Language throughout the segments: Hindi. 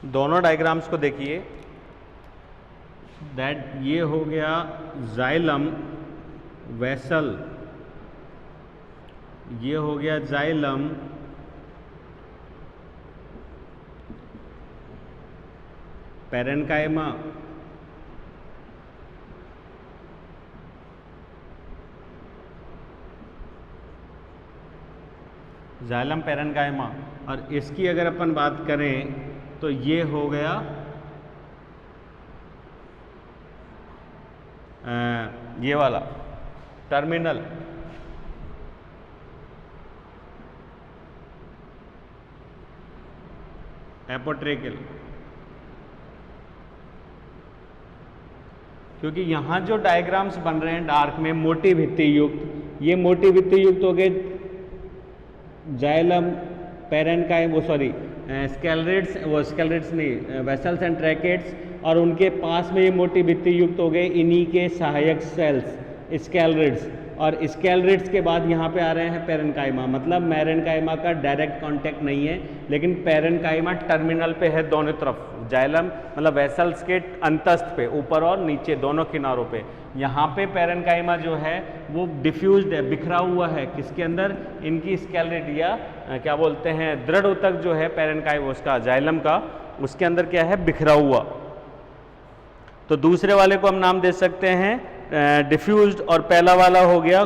दोनों डायग्राम्स को देखिए, दैट ये हो गया जाइलम वेसल, ये हो गया जाइलम पैरेन्काइमा, जाइलम पैरेन्काइमा। और इसकी अगर अपन बात करें तो ये हो गया ये वाला टर्मिनल एपोट्रेकियल। क्योंकि यहाँ जो डायग्राम्स बन रहे हैं डार्क में मोटी भित्ति युक्त, ये मोटी भित्ति युक्त हो गए जाइलम पैरेन्काइमा, वो सॉरी स्केलरेट्स, वो स्केलरेट्स नहीं, वेसल्स एंड ट्रैकेट्स, और उनके पास में ये मोटी भित्ति युक्त हो गए इन्हीं के सहायक सेल्स स्केलरेट्स, और स्केलरेट्स के बाद यहाँ पे आ रहे हैं पैरेन्काइमा। मतलब मैरेन्काइमा का डायरेक्ट कांटेक्ट नहीं है, लेकिन पैरेन्काइमा टर्मिनल पे है दोनों तरफ। जाइलम मतलब वेसल्स के अंतस्थ पे, ऊपर और नीचे दोनों किनारों पे। यहाँ पे पैरेन्काइमा जो है वो डिफ्यूज्ड है, बिखरा हुआ है, किसके अंदर, इनकी स्केलरेट या क्या बोलते हैं दृढ़ ऊतक जो है पैरेन्काइमा उसका जाइलम का, उसके अंदर क्या है, बिखरा हुआ। तो दूसरे वाले को हम नाम दे सकते हैं डिफ्यूज्ड, और पहला वाला हो गया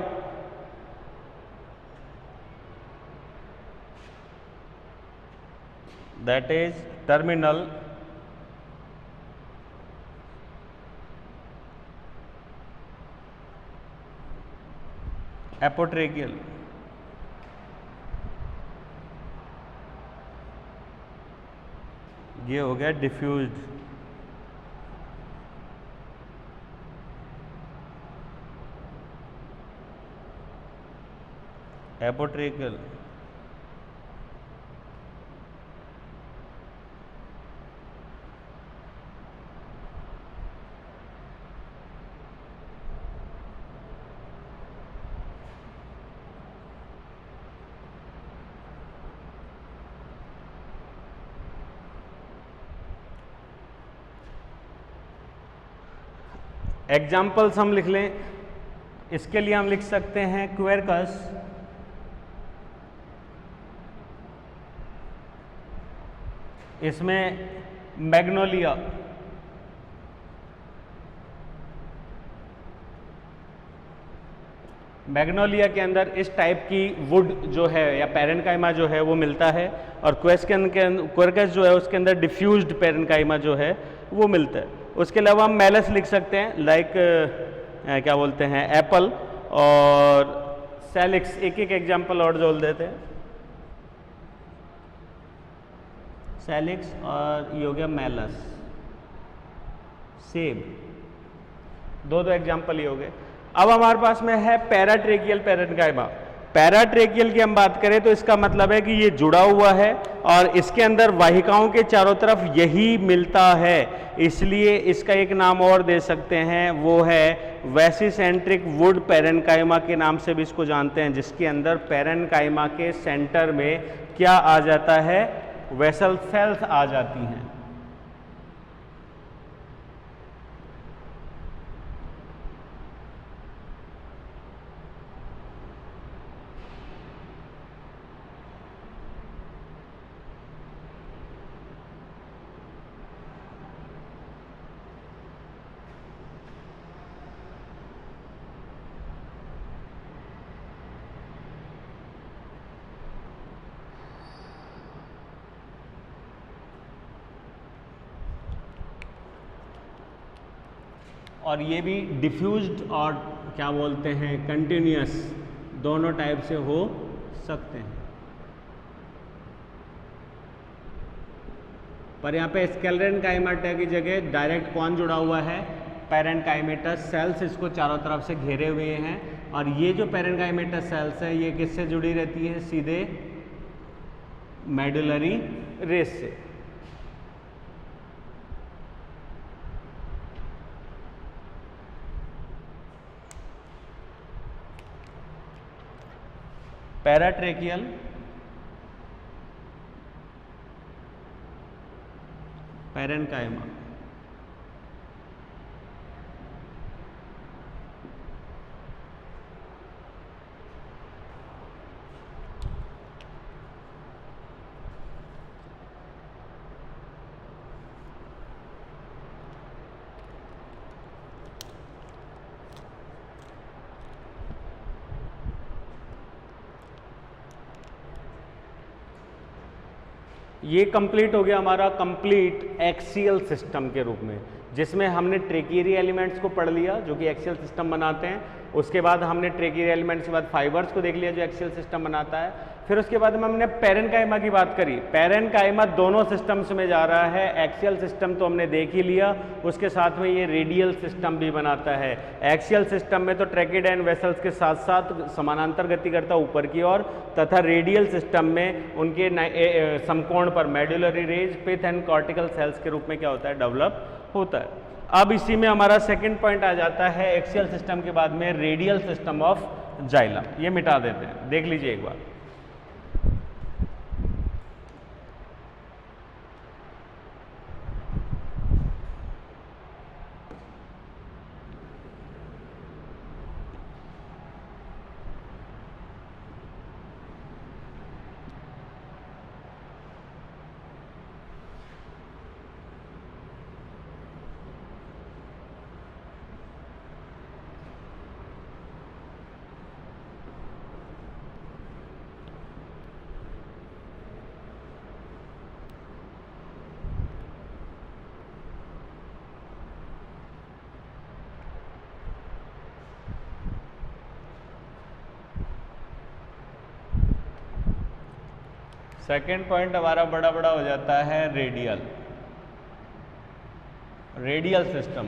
दैट इज टर्मिनल एपोट्रेकियल। ये हो गया डिफ्यूज्ड। एपोट्रेकियल एग्जाम्पल्स हम लिख लें, इसके लिए हम लिख सकते हैं क्वेरकस, इसमें मैग्नोलिया, मैग्नोलिया के अंदर इस टाइप की वुड जो है या पैरेन्काइमा जो है वो मिलता है, और क्वेरकस जो है उसके अंदर डिफ्यूज्ड पैरेन्काइमा जो है वो मिलता है। उसके अलावा हम मेलस लिख सकते हैं, लाइक क्या बोलते हैं एप्पल, और सैलिक्स, एक एक एग्जाम्पल और जोड़ देते हैं, सैलिक्स और ये हो गया मेलस, सेब, दो एग्जाम्पल ये हो गए। अब हमारे पास में है पैराट्रेकियल पैरेन्काइमा। पैराट्रेकियल की हम बात करें तो इसका मतलब है कि ये जुड़ा हुआ है और इसके अंदर वाहिकाओं के चारों तरफ यही मिलता है, इसलिए इसका एक नाम और दे सकते हैं, वो है वेसिसेंट्रिक वुड पैरेन्काइमा के नाम से भी इसको जानते हैं, जिसके अंदर पैरेन्काइमा के सेंटर में क्या आ जाता है, वेसल सेल्स आ जाती हैं। और ये भी डिफ्यूज्ड और क्या बोलते हैं कंटिन्यूअस, दोनों टाइप से हो सकते हैं। पर यहाँ पे पैरेन्काइमा की जगह डायरेक्ट कौन जुड़ा हुआ है, पैरेन्काइमेटस सेल्स इसको चारों तरफ से घेरे हुए हैं, और ये जो पैरेन्काइमेटस सेल्स है ये किससे जुड़ी रहती है, सीधे मेडुलरी रेस से। पैराट्रेकियल पैरेन्काइमा। ये कंप्लीट हो गया हमारा कंप्लीट एक्सियल सिस्टम के रूप में, जिसमें हमने ट्रेकियरी एलिमेंट्स को पढ़ लिया जो कि एक्सियल सिस्टम बनाते हैं। उसके बाद हमने ट्रेकियरी एलिमेंट्स के बाद फाइबर्स को देख लिया जो एक्सियल सिस्टम बनाता है। फिर उसके बाद में हमने पैरेन्काइमा की बात करी। पैरेन्काइमा दोनों सिस्टम्स में जा रहा है। एक्सियल सिस्टम तो हमने देख ही लिया, उसके साथ में ये रेडियल सिस्टम भी बनाता है। एक्सियल सिस्टम में तो ट्रैकिड एंड वेसल्स के साथ साथ समानांतर गति करता ऊपर की ओर, तथा रेडियल सिस्टम में उनके समकोण पर medullary rays, pith and cortical cells के रूप में क्या होता है, डेवलप होता है। अब इसी में हमारा सेकंड पॉइंट आ जाता है एक्सियल सिस्टम के बाद में रेडियल सिस्टम ऑफ जाइलम। ये मिटा देते हैं, देख लीजिए एक बार। सेकेंड पॉइंट हमारा बड़ा बड़ा हो जाता है रेडियल सिस्टम।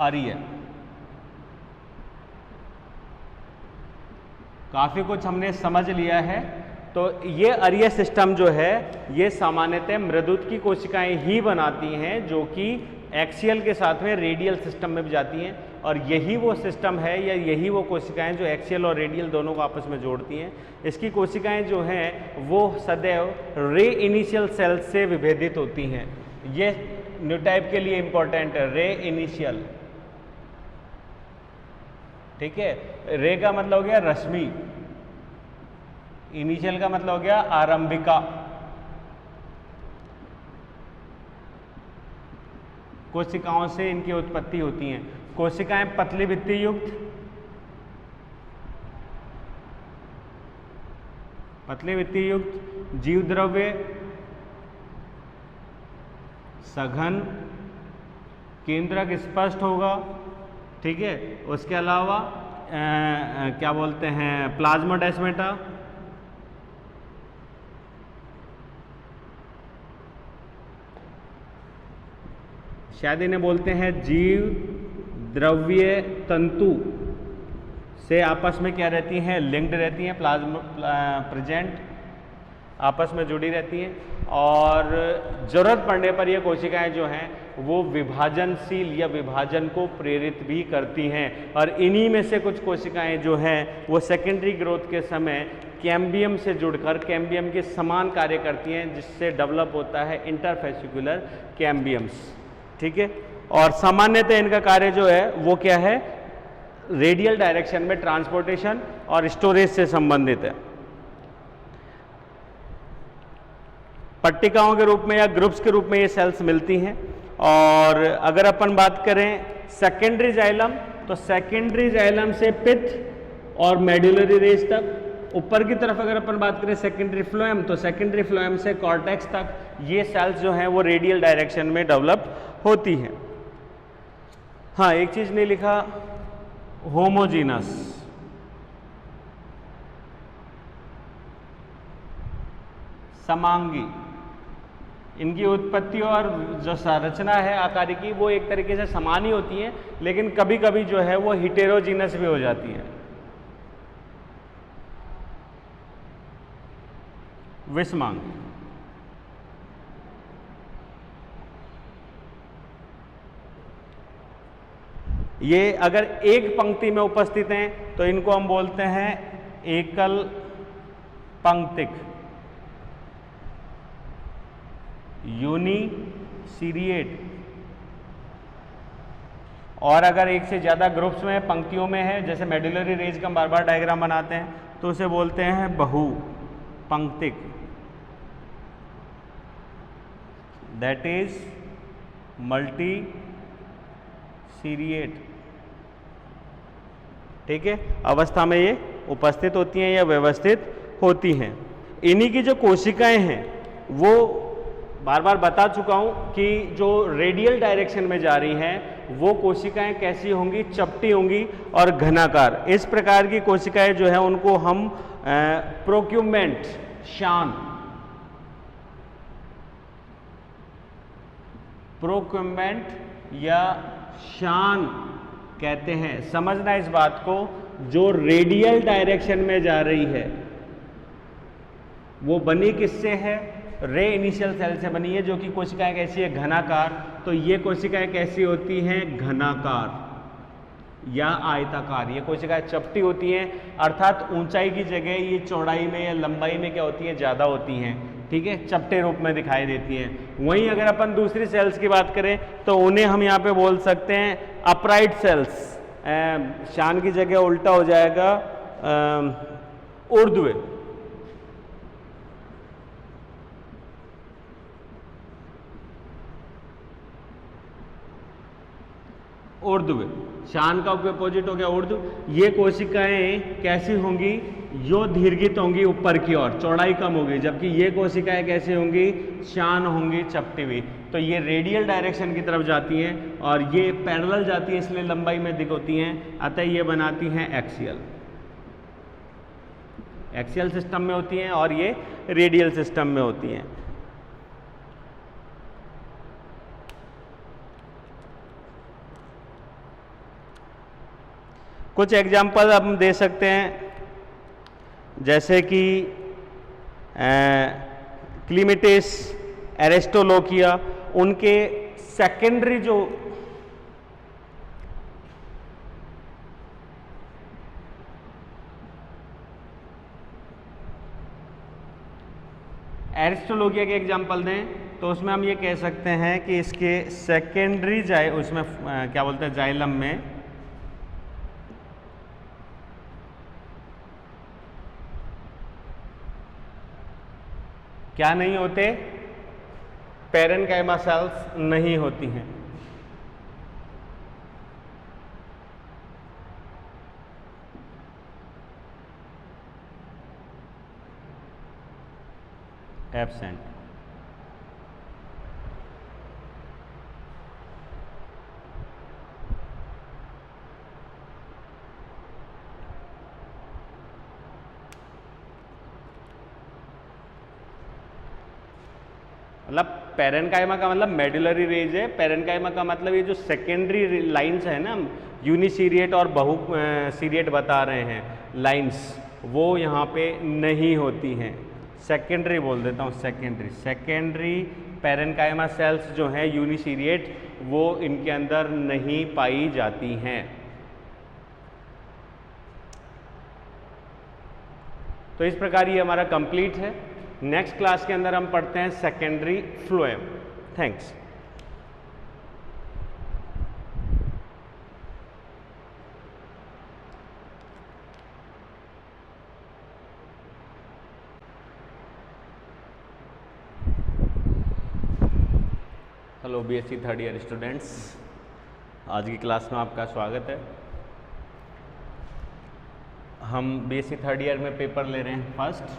अरिय, काफी कुछ हमने समझ लिया है। तो ये अरिय सिस्टम जो है ये सामान्यतः मृदुत की कोशिकाएं ही बनाती हैं, जो कि एक्सियल के साथ में रेडियल सिस्टम में भी जाती हैं। और यही वो सिस्टम है या यही वो कोशिकाएं जो एक्सियल और रेडियल दोनों को आपस में जोड़ती हैं। इसकी कोशिकाएं जो हैं वो सदैव रे इनिशियल सेल से विभेदित होती हैं। ये न्यूटाइप के लिए इंपॉर्टेंट है, रे इनिशियल। ठीक है, रे का मतलब हो गया रश्मि, इनिशियल का मतलब हो गया आरंभिका। कोशिकाओं से इनकी उत्पत्ति होती है। कोशिकाएं पतली भित्ति युक्त, जीव द्रव्य, सघन, केंद्रक स्पष्ट होगा। ठीक है, उसके अलावा क्या बोलते हैं, प्लाज्मोडेस्माटा, शायद इन्हें बोलते हैं जीव द्रव्य तंतु से आपस में क्या रहती हैं, लिंक्ड रहती हैं, प्रेजेंट आपस में जुड़ी रहती हैं। और जरूरत पड़ने पर ये कोशिकाएं जो हैं वो विभाजनशील या विभाजन को प्रेरित भी करती हैं। और इन्हीं में से कुछ कोशिकाएं जो हैं वो सेकेंडरी ग्रोथ के समय कैम्बियम से जुड़कर कैम्बियम के समान कार्य करती हैं, जिससे डेवलप होता है इंटरफेसिकुलर कैम्बियम्स। ठीक है, और सामान्यतः इनका कार्य जो है वो क्या है, रेडियल डायरेक्शन में ट्रांसपोर्टेशन और स्टोरेज से संबंधित है। पट्टिकाओं के रूप में या ग्रुप्स के रूप में ये सेल्स मिलती हैं। और अगर अपन बात करें सेकेंडरी जाइलम, तो सेकेंडरी जाइलम से पिथ और मेडुलरी रेज तक। ऊपर की तरफ अगर अपन बात करें सेकेंडरी फ्लोएम, तो सेकेंडरी फ्लोएम से कॉर्टेक्स तक ये सेल्स जो हैं वो रेडियल डायरेक्शन में डेवलप होती हैं। हाँ, एक चीज नहीं लिखा, होमोजीनस। समांगी, इनकी उत्पत्ति और जो संरचना है आकार की वो एक तरीके से समान ही होती है, लेकिन कभी कभी जो है वो हिटेरोजीनस भी हो जाती है। विषमांग, ये अगर एक पंक्ति में उपस्थित हैं तो इनको हम बोलते हैं एकल पंक्तिक। यूनिसीरिएट। और अगर एक से ज़्यादा ग्रुप्स में पंक्तियों में है, जैसे मेडुलरी रेंज का हम बार बार डायग्राम बनाते हैं, तो उसे बोलते हैं बहुपंक्तिक, दैट इज मल्टीसीरिएट। ठीक है, अवस्था में ये उपस्थित होती हैं या व्यवस्थित होती हैं। इन्हीं की जो कोशिकाएं हैं वो बार बार बता चुका हूं कि जो रेडियल डायरेक्शन में जा रही हैं वो कोशिकाएं कैसी होंगी, चपटी होंगी और घनाकार। इस प्रकार की कोशिकाएं जो है उनको हम प्रोक्यूमेंट, शान, प्रोक्यूमेंट या शान कहते हैं। समझना इस बात को, जो रेडियल डायरेक्शन में जा रही है वो बनी किससे है, रे इनिशियल सेल से बनी है, जो कि कोशिकाएं कैसी है, घनाकार। तो ये कोशिकाएं कैसी होती हैं, घनाकार या आयताकार। ये कोशिकाएं चपटी होती हैं, अर्थात ऊंचाई की जगह ये चौड़ाई में या लंबाई में क्या होती है, ज़्यादा होती हैं। ठीक है, चपटे रूप में दिखाई देती हैं। वहीं अगर अपन दूसरी सेल्स की बात करें तो उन्हें हम यहाँ पे बोल सकते हैं अपराइट सेल्स। शान की जगह उल्टा हो जाएगा ऊर्ध्व। ऊर्ध्व, शान का अपोजिट हो गया ऊर्ध्व। ये कोशिकाएं कैसी होंगी, यो दीर्घित होंगी, ऊपर की ओर चौड़ाई कम होगी, जबकि ये कोशिकाएं कैसी होंगी, शान होंगी, चपटी हुई। तो ये रेडियल डायरेक्शन की तरफ जाती हैं और ये पैरेलल जाती है, इसलिए लंबाई में अधिक होती हैं। अतः ये बनाती हैं एक्सियल, एक्सियल सिस्टम में होती हैं और ये रेडियल सिस्टम में होती हैं। कुछ एग्जाम्पल हम दे सकते हैं, जैसे कि क्लीमिटिस, एरिस्टोलोकिया, उनके सेकेंडरी जो एरिस्टोलोकिया के एग्जाम्पल दें तो उसमें हम ये कह सकते हैं कि इसके सेकेंडरी उसमें क्या बोलते हैं, जाइलम में क्या नहीं होते, पैरेन्काइमा सेल्स नहीं होती हैं। एब्सेंट। मतलब पैरेन्काइमा का मतलब मेडुलरी रेंज है, पैरेन्काइमा का मतलब ये जो सेकेंडरी लाइंस है ना, यूनिसीरिएट और बहुसीरिएट बता रहे हैं लाइंस, वो यहाँ पे नहीं होती हैं। सेकेंडरी बोल देता हूँ, सेकेंडरी पैरेन्काइमा सेल्स जो हैं यूनिसीरिएट, वो इनके अंदर नहीं पाई जाती हैं। तो इस प्रकार ये हमारा कंप्लीट है। नेक्स्ट क्लास के अंदर हम पढ़ते हैं secondary phloem. Thanks. Hello BSc third year students, आज की क्लास में आपका स्वागत है। हम बीएससी थर्ड ईयर में पेपर ले रहे हैं first.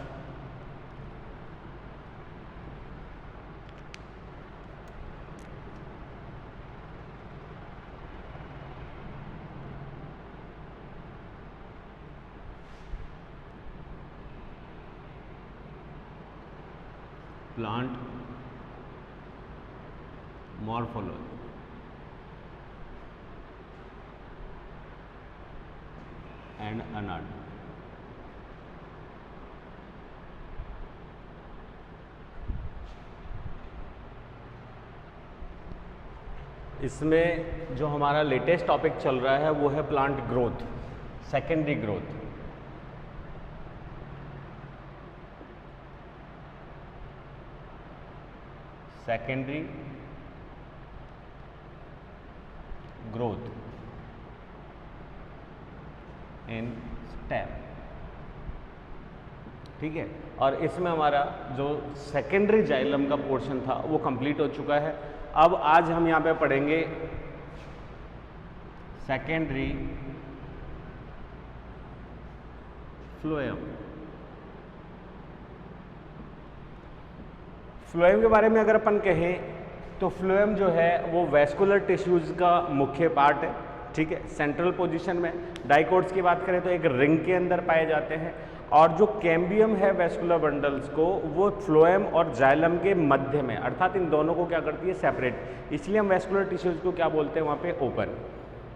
Plant morphology and anatomy. इसमें जो हमारा लेटेस्ट टॉपिक चल रहा है वो है plant growth, secondary growth. Secondary growth in stem. ठीक है, और इसमें हमारा जो सेकेंडरी जाइलम का पोर्शन था वो कंप्लीट हो चुका है। अब आज हम यहाँ पे पढ़ेंगे सेकेंडरी फ्लोएम। फ्लोएम के बारे में अगर अपन कहें तो फ्लोएम जो है वो वेस्कुलर टिश्यूज का मुख्य पार्ट है। ठीक है, सेंट्रल पोजीशन में। डाइकोट्स की बात करें तो एक रिंग के अंदर पाए जाते हैं, और जो कैम्बियम है वेस्कुलर बंडल्स को, वो फ्लोएम और जाइलम के मध्य में, अर्थात इन दोनों को क्या करती है, सेपरेट। इसलिए हम वेस्कुलर टिश्यूज को क्या बोलते हैं वहाँ पे, ओपन।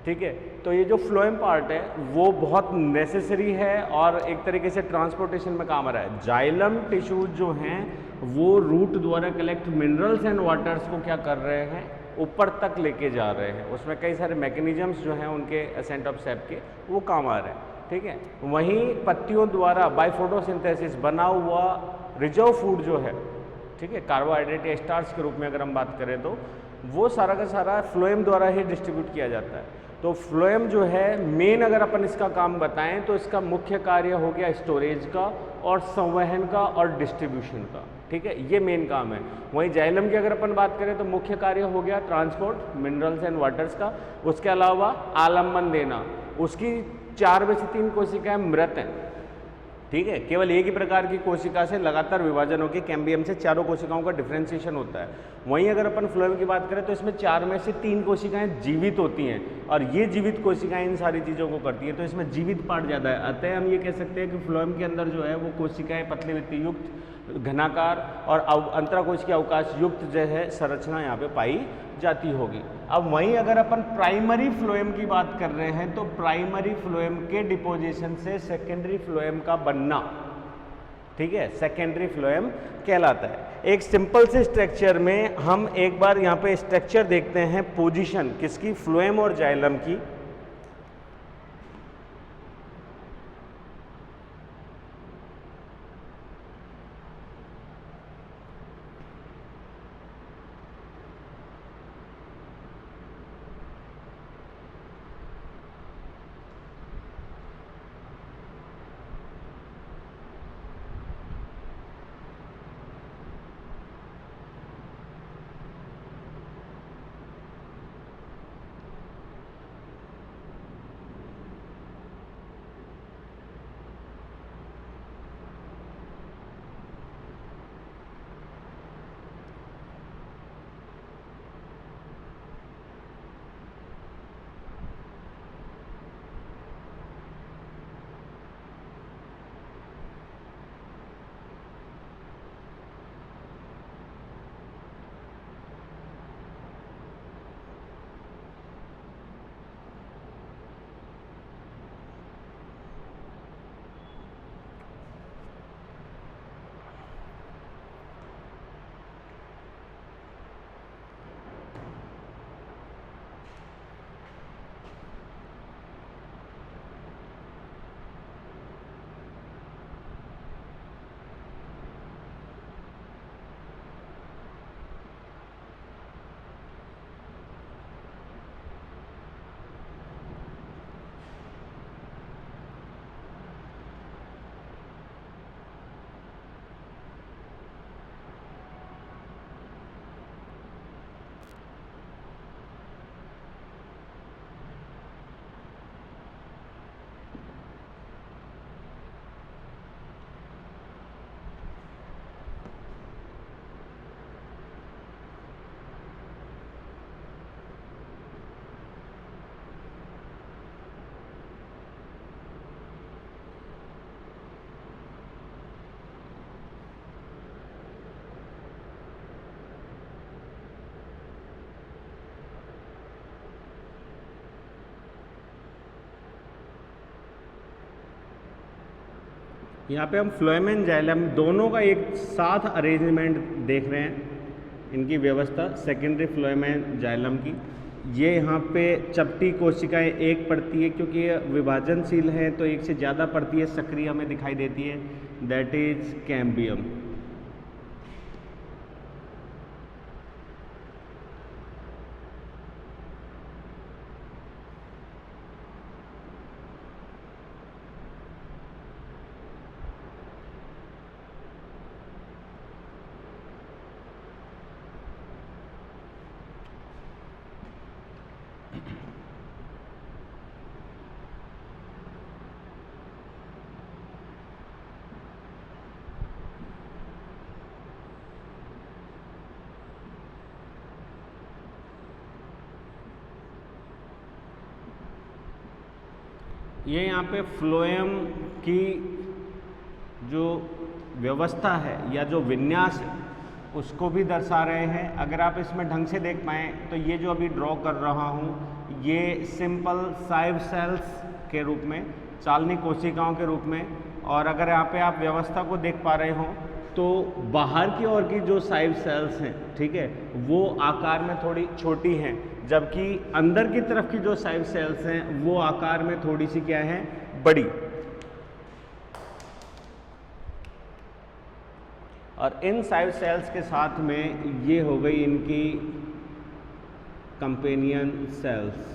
ठीक है, तो ये जो फ्लोएम पार्ट है वो बहुत नेसेसरी है और एक तरीके से ट्रांसपोर्टेशन में काम आ रहा है। जाइलम टिश्यूज जो हैं वो रूट द्वारा कलेक्ट मिनरल्स एंड वाटर्स को क्या कर रहे हैं, ऊपर तक लेके जा रहे हैं। उसमें कई सारे मैकेनिज्म्स जो हैं उनके असेंट ऑफ सेप के वो काम आ रहे हैं। ठीक है, वहीं पत्तियों द्वारा बाय फोटोसिंथेसिस बना हुआ रिजर्व फूड जो है, ठीक है, कार्बोहाइड्रेट या स्टार्च के रूप में अगर हम बात करें तो वो सारा का सारा फ्लोएम द्वारा ही डिस्ट्रीब्यूट किया जाता है। तो फ्लोएम जो है मेन, अगर अपन इसका काम बताएं तो इसका मुख्य कार्य हो गया स्टोरेज का और संवहन का और डिस्ट्रीब्यूशन का। ठीक है, ये मेन काम है। वहीं जाइलम की अगर अपन बात करें तो मुख्य कार्य हो गया ट्रांसपोर्ट मिनरल्स एंड वाटर्स का। उसके अलावा आलम्बन देना। उसकी 4 में से 3 कोशिकाएं मृत हैं। ठीक है, केवल एक ही प्रकार की कोशिका से लगातार विभाजन होकर कैम्बियम से चारों कोशिकाओं का डिफरेंशिएशन होता है। वहीं अगर अपन फ्लोएम की बात करें तो इसमें 4 में से 3 कोशिकाएं जीवित होती हैं, और ये जीवित कोशिकाएं इन सारी चीज़ों को करती हैं, तो इसमें जीवित पार्ट ज़्यादा है। अतः हम ये कह सकते हैं कि फ्लोएम के अंदर जो है वो कोशिकाएं पतली वित्ती युक्त, घनाकार और अंतराकोशिकीय अवकाश युक्त जो है संरचना यहाँ पे पाई जाती होगी। अब वहीं अगर अपन प्राइमरी फ्लोएम की बात कर रहे हैं तो प्राइमरी फ्लोएम के डिपोजिशन से सेकेंडरी फ्लोएम का बनना, ठीक है, सेकेंडरी फ्लोएम कहलाता है। एक सिंपल से स्ट्रक्चर में हम एक बार यहाँ पे स्ट्रक्चर देखते हैं, पोजीशन किसकी, फ्लोएम और जाइलम की। यहाँ पे हम फ्लोएम एंड जाइलम दोनों का एक साथ अरेंजमेंट देख रहे हैं, इनकी व्यवस्था सेकेंडरी फ्लोएम एंड जाइलम की। ये यहाँ पे चपटी कोशिकाएं एक पड़ती है, क्योंकि ये विभाजनशील है तो एक से ज़्यादा पड़ती है, सक्रिय हमें दिखाई देती है, दैट इज कैम्बियम। ये यहाँ पे फ्लोएम की जो व्यवस्था है या जो विन्यास है उसको भी दर्शा रहे हैं। अगर आप इसमें ढंग से देख पाएँ तो ये जो अभी ड्रॉ कर रहा हूँ ये सिंपल साइव सेल्स के रूप में, चालनी कोशिकाओं के रूप में, और अगर यहाँ पे आप व्यवस्था को देख पा रहे हो तो बाहर की ओर की जो साइव सेल्स हैं, ठीक है, वो आकार में थोड़ी छोटी हैं, जबकि अंदर की तरफ की जो साइव सेल्स हैं वो आकार में थोड़ी सी क्या है, बड़ी। और इन साइव सेल्स के साथ में ये हो गई इनकी कंपेनियन सेल्स।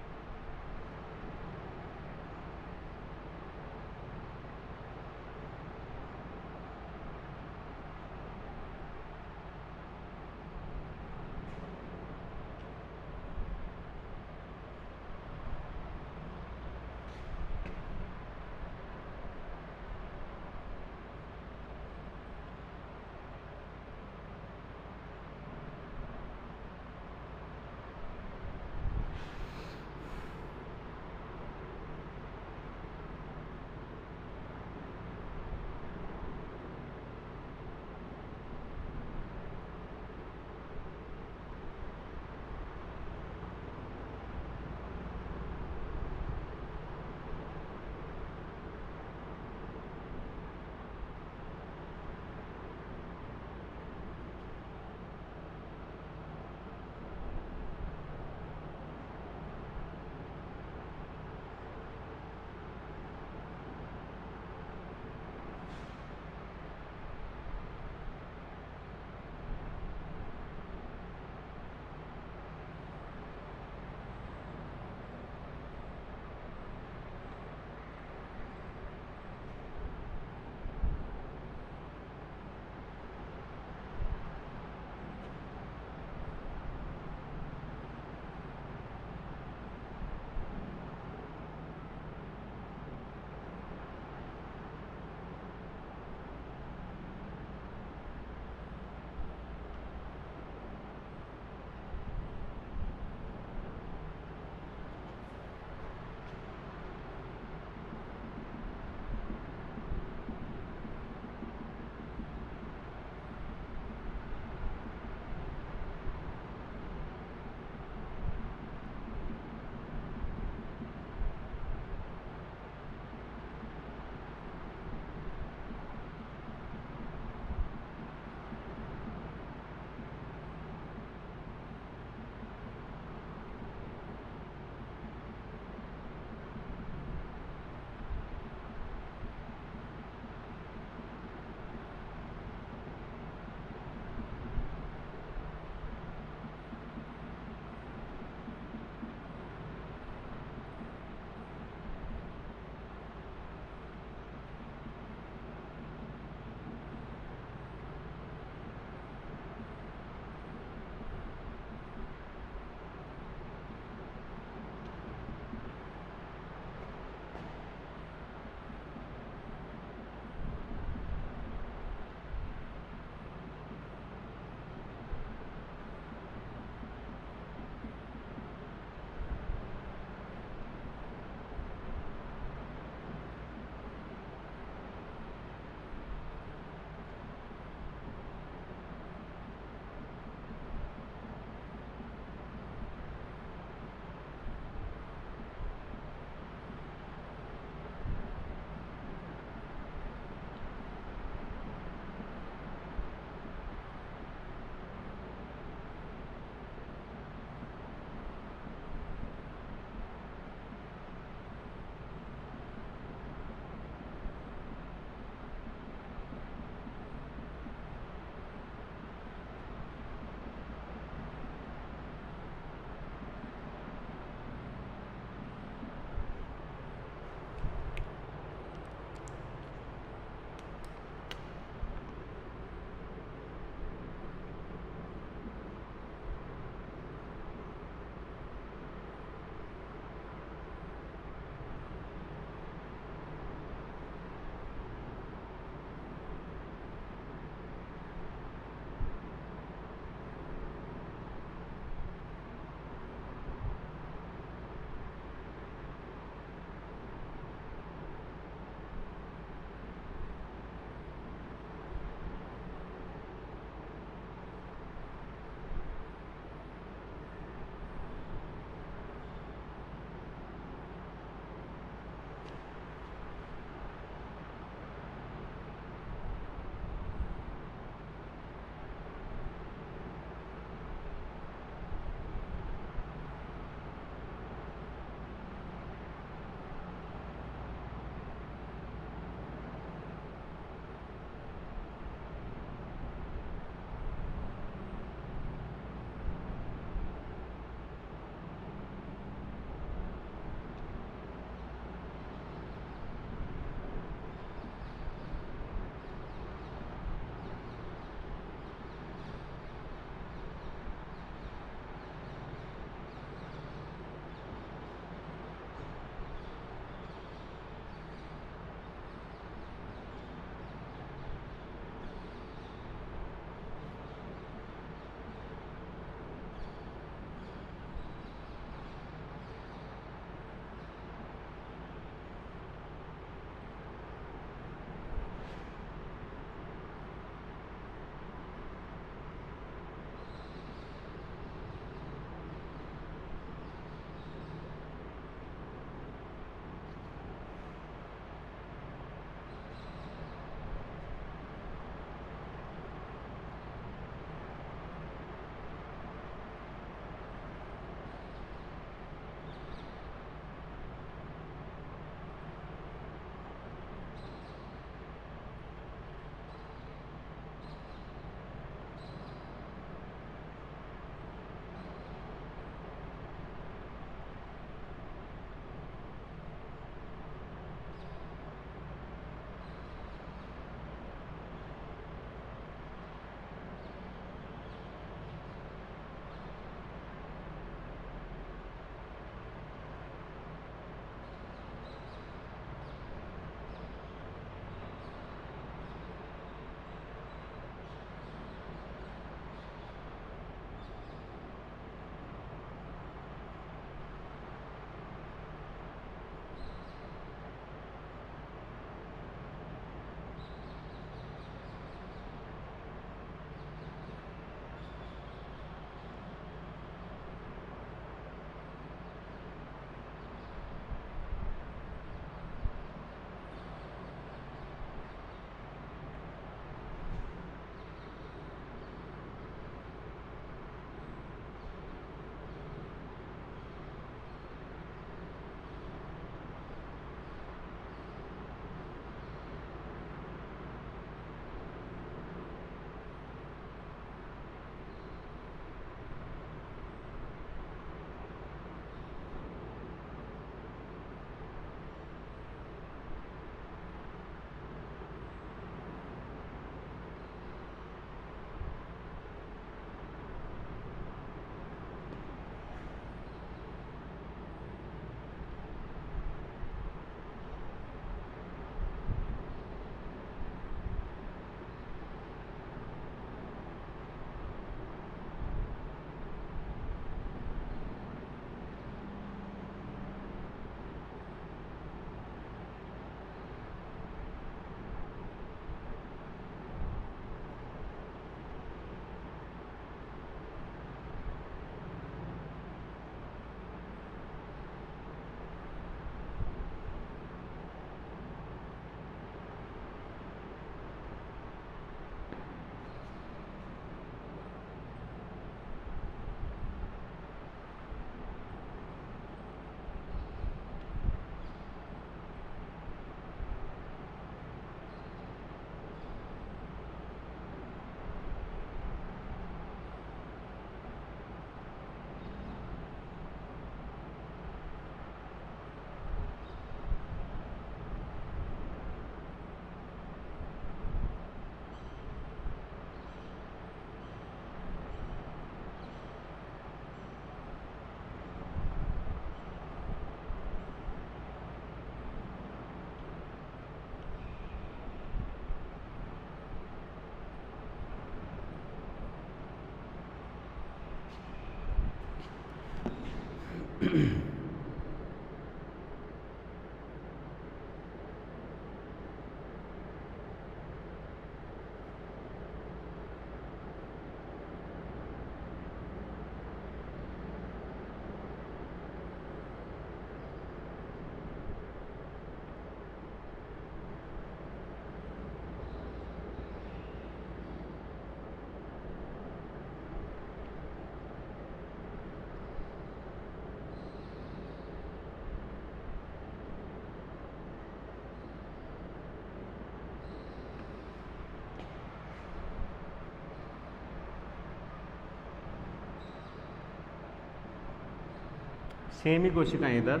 सेम ही कोशिकाएं इधर,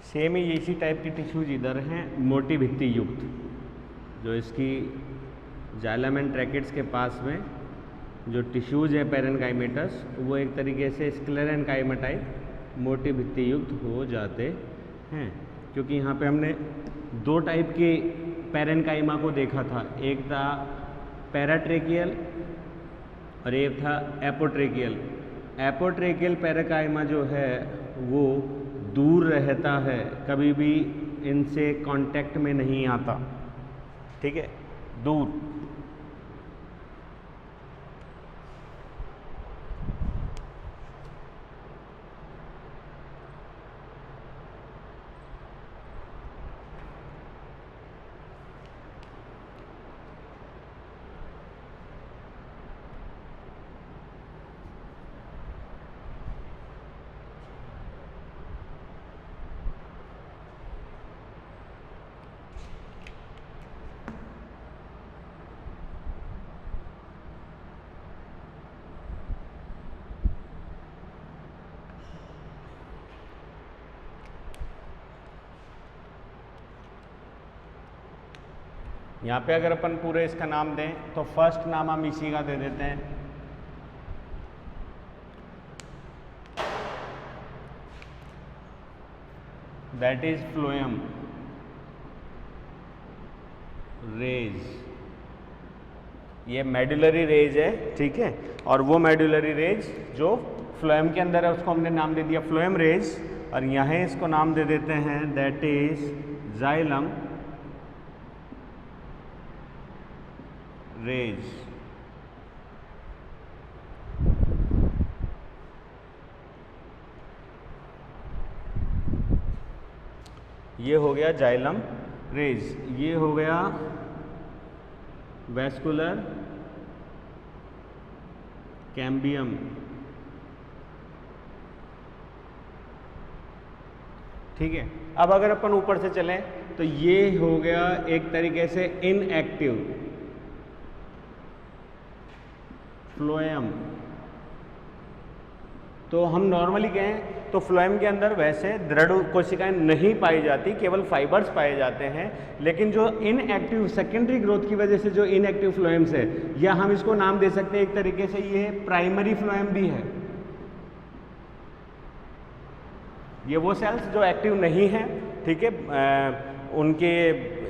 सेम ही इसी टाइप की टिश्यूज इधर हैं, मोटी भित्ति युक्त, जो इसकी जाइलम एंड ट्रैकेट्स के पास में जो टिश्यूज है पैरेन्काइमेटस, वो एक तरीके से स्क्लेरेन्काइमा टाइप मोटी भित्ति युक्त हो जाते हैं। क्योंकि यहाँ पे हमने दो टाइप के पैरेन्काइमा को देखा था, एक था पैराट्रेकियल और एक था एपोट्रेकियल। एपोट्रेकियल पैरेन्काइमा जो है वो दूर रहता है, कभी भी इनसे कांटेक्ट में नहीं आता, ठीक है, दूर। यहाँ पे अगर अपन पूरे इसका नाम दें तो फर्स्ट नाम हम इसी का दे देते हैं, दैट इज फ्लोएम रेज। ये मेडुलरी रेज है, ठीक है, और वो मेडुलरी रेज जो फ्लोएम के अंदर है उसको हमने नाम दे दिया फ्लोएम रेज, और यहाँ इसको नाम दे देते हैं दैट इज जाइलम रेज। ये हो गया जाइलम रेज, ये हो गया वैस्कुलर कैम्बियम, ठीक है। अब अगर अपन ऊपर से चलें तो ये हो गया एक तरीके से इनएक्टिव फ्लोएम। तो हम नॉर्मली कहें तो फ्लोएम के अंदर वैसे दृढ़ कोशिकाएं नहीं पाई जाती, केवल फाइबर्स पाए जाते हैं। लेकिन जो इनएक्टिव सेकेंडरी ग्रोथ की वजह से जो इनएक्टिव फ्लोएम्स है, या हम इसको नाम दे सकते हैं एक तरीके से ये प्राइमरी फ्लोएम भी है। ये वो सेल्स जो एक्टिव नहीं हैं, ठीक है, उनके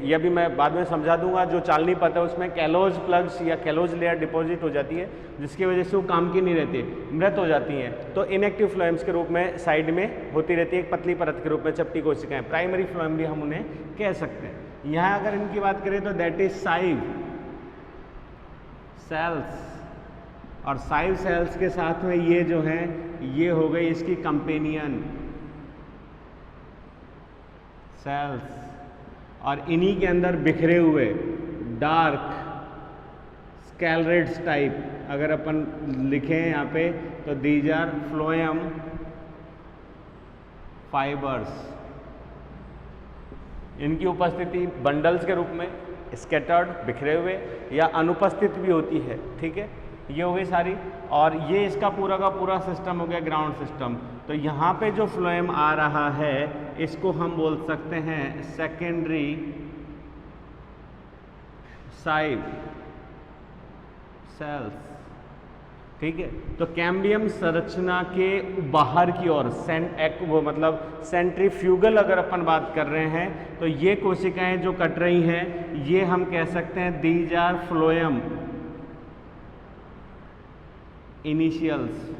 यह भी मैं बाद में समझा दूंगा। जो चालनी पथ है उसमें कैलोज प्लग्स या कैलोज लेयर डिपॉजिट हो जाती है, जिसकी वजह से वो काम की नहीं रहती, मृत हो जाती हैं। तो इनएक्टिव फ्लोएम्स के रूप में साइड में होती रहती है, एक पतली परत के रूप में चपटी कोशिकाएं, प्राइमरी फ्लोएम भी हम उन्हें कह सकते हैं। यहाँ अगर इनकी बात करें तो दैट इज साइव सेल्स, और साइव सेल्स के साथ में ये जो है ये हो गई इसकी कंपेनियन सेल्स, और इन्हीं के अंदर बिखरे हुए डार्क स्कैलरेड्स टाइप अगर अपन लिखें यहाँ पे तो दीज आर फ्लोएम फाइबर्स। इनकी उपस्थिति बंडल्स के रूप में, स्कैटर्ड बिखरे हुए, या अनुपस्थित भी होती है। ठीक है, ये हो गई सारी, और ये इसका पूरा का पूरा सिस्टम हो गया ग्राउंड सिस्टम। तो यहाँ पे जो फ्लोएम आ रहा है इसको हम बोल सकते हैं सेकेंडरी साइव सेल्स। ठीक है, तो कैम्बियम संरचना के बाहर की ओर वो मतलब सेंट्रीफ्यूगल अगर अपन बात कर रहे हैं तो ये कोशिकाएं जो कट रही हैं ये हम कह सकते हैं these are phloem initials,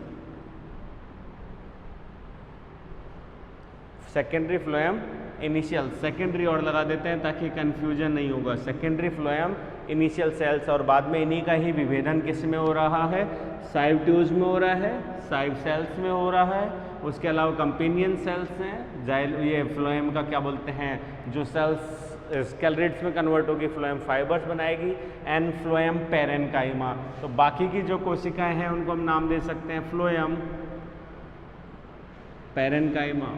secondary phloem initial, secondary और लगा देते हैं ताकि कंफ्यूजन नहीं होगा। सेकेंडरी फ्लोएम इनिशियल सेल्स, और बाद में इन्हीं का ही विभेदन किस में हो रहा है, साइव ट्यूब्स में हो रहा है, साइव सेल्स में हो रहा है। उसके अलावा कंपेनियन सेल्स हैं, ये फ्लोएम का क्या बोलते हैं, जो सेल्स स्केलरेट्स में कन्वर्ट होगी फ्लोएम फाइबर्स बनाएगी, एंड फ्लोएम पेरेन्काइमा। तो बाकी की जो कोशिकाएं हैं उनको हम नाम दे सकते हैं phloem parenchyma,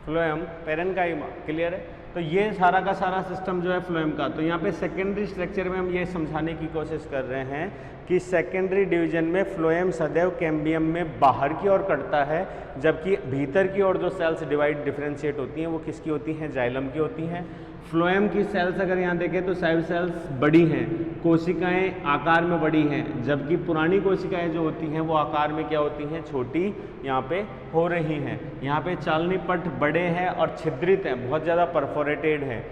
phloem parenchyma. Clear है? तो ये सारा का सारा सिस्टम जो है फ्लोएम का। तो यहाँ पे सेकेंडरी स्ट्रक्चर में हम ये समझाने की कोशिश कर रहे हैं कि सेकेंडरी डिवीजन में फ्लोएम सदैव कैम्बियम में बाहर की ओर कटता है, जबकि भीतर की ओर जो सेल्स डिफरेंशिएट होती हैं वो किसकी होती हैं, जाइलम की होती हैं। फ्लोएम की सेल्स अगर यहाँ देखें तो साइव सेल्स बड़ी हैं, कोशिकाएं आकार में बड़ी हैं, जबकि पुरानी कोशिकाएं जो होती हैं वो आकार में क्या होती हैं, छोटी यहाँ पे हो रही हैं। यहाँ पे चालनी पट बड़े हैं और छिद्रित हैं, बहुत ज़्यादा परफोरेटेड हैं,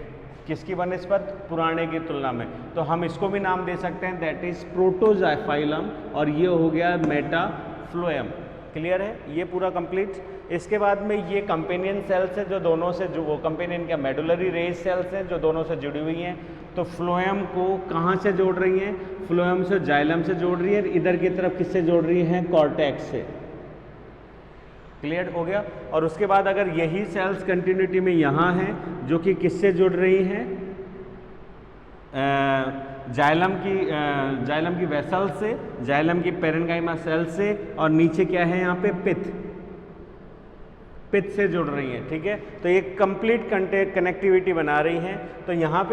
किसकी बनस्पत, पुराने की तुलना में। तो हम इसको भी नाम दे सकते हैं दैट इज प्रोटोजाइफाइलम, और ये हो गया मेटाफ्लोएम। क्लियर है? ये पूरा कंप्लीट। इसके बाद में ये कंपेनियन सेल्स है जो दोनों से जो वो कंपेनियन क्या मेडुलरी रेज सेल्स हैं जो दोनों से जुड़ी हुई हैं। तो फ्लोएम को कहाँ से जोड़ रही हैं, फ्लोएम से जाइलम से जोड़ रही है, इधर की तरफ किससे जोड़ रही हैं, कॉर्टेक्स से। क्लियर हो गया? और उसके बाद अगर यही सेल्स कंटिन्यूटी में यहाँ हैं जो कि किससे जुड़ रही हैं, जाइलम की वेसल से, जाइलम की पेरेन्काइमा सेल से, और नीचे क्या है यहाँ पे पित्त से जुड़ रही हैं। ठीक है, तो ये कंप्लीट कनेक्टिविटी बना रही हैं। तो यहाँ पे